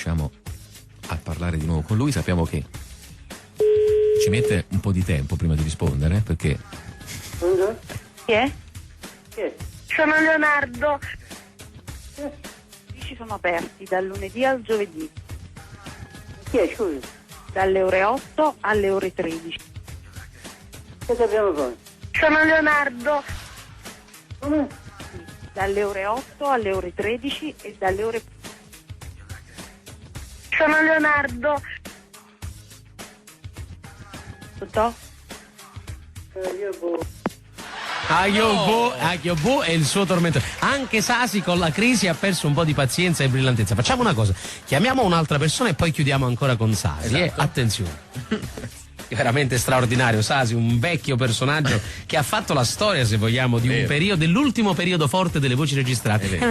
riusciamo a parlare di nuovo con lui. Sappiamo che ci mette un po' di tempo prima di rispondere, perché... Chi è? Chi è? Sono Leonardo. Gli uffici sono aperti dal lunedì al giovedì, Chi è, scusi? dalle ore 8 alle ore 13. Che dobbiamo fare? Sono Leonardo. Come? Dalle ore 8 alle ore 13 e dalle ore... Sono Leonardo. Tutto? Io boh. Agiobo è il suo tormentore. Anche Sasi con la crisi ha perso un po' di pazienza e brillantezza. Facciamo una cosa, chiamiamo un'altra persona e poi chiudiamo ancora con Sasi. Esatto. Attenzione. Veramente straordinario, Sasi, un vecchio personaggio che ha fatto la storia, se vogliamo, di un Vero. periodo, dell'ultimo periodo forte delle voci registrate. È vero.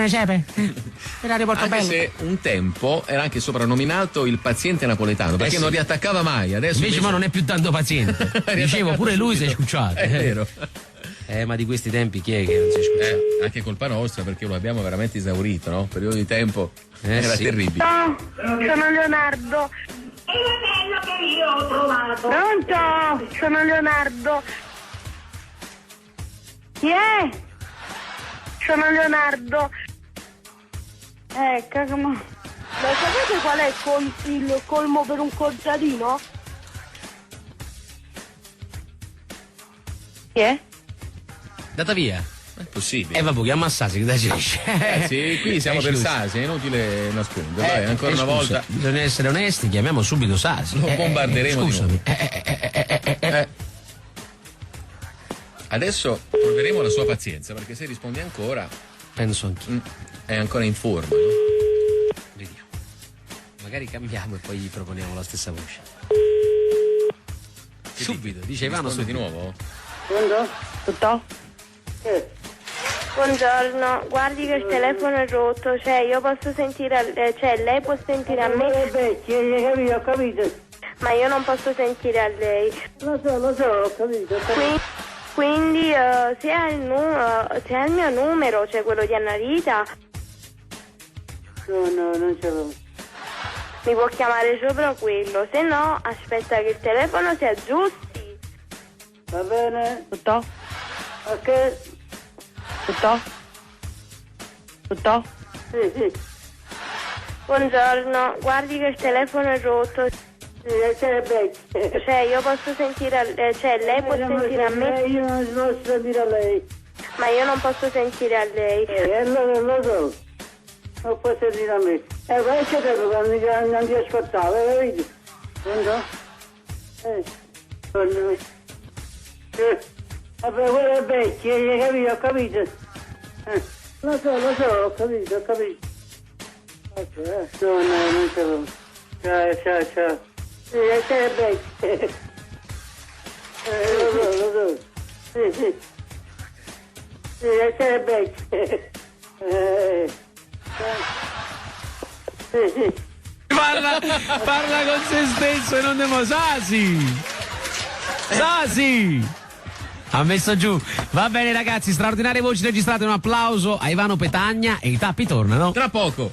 L'aeroporto Anche se un tempo era anche soprannominato il paziente napoletano, perché sì. non riattaccava mai. Adesso Invece ma non è più tanto paziente. Dicevo, pure lui si è scucciato. È vero. Ma di questi tempi chi è che non si è scucciato? Anche colpa nostra, perché lo abbiamo veramente esaurito, no? Periodo di tempo era sì. terribile. No, sono Leonardo. È l'anello che io ho trovato. Pronto? Sono Leonardo. Chi è? Sono Leonardo. Cagamo. Ma sapete qual è il colmo per un contadino? Chi è? Data via. È possibile. Vabbè, chiama Sasi, che dai ci esce. Sì, qui siamo per Sasi, è inutile nascondere. Dai, ancora una scusa, volta bisogna essere onesti, chiamiamo subito Sasi. lo bombarderemo di nuovo. Scusami. Adesso proveremo la sua pazienza, perché se risponde ancora Penso anch'io. è ancora in forma, no? Vediamo. Magari cambiamo e poi gli proponiamo la stessa voce. Subito, dice Ivano Risponde subito. di nuovo? Pronto? Tutto? Buongiorno, guardi che il telefono è rotto, cioè io posso sentire, cioè lei può sentire a me, Ho capito. ma io non posso sentire a lei. Lo so, ho capito. Quindi se ha il mio numero, cioè quello di Annarita, No, non ce l'ho. mi può chiamare sopra quello, se no aspetta che il telefono si aggiusti. Va bene? Tutto? Ok? Tutto? Tutto? Sì. Buongiorno, guardi che il telefono è rotto, C'è Beck. cioè io posso sentire, cioè lei può sentire a me, Io non posso sentire a lei. ma io non posso sentire a lei. Allora lo so. Non può sentire a me. Poi c'è tempo quando non ti ascoltavo, hai capito? Pronto? Pronto? Vabbè, quello è vecchio, hai capito? Ho capito. Lo so, ho capito. No, non ce l'ho. Ciao. C'è vecchio. Lo so. Sì. C'è vecchio. Sì. Parla con se stesso e non demo Sasi! Ha messo giù. Va bene ragazzi, straordinarie voci registrate, un applauso a Ivano Petagna e i tappi tornano Tra poco.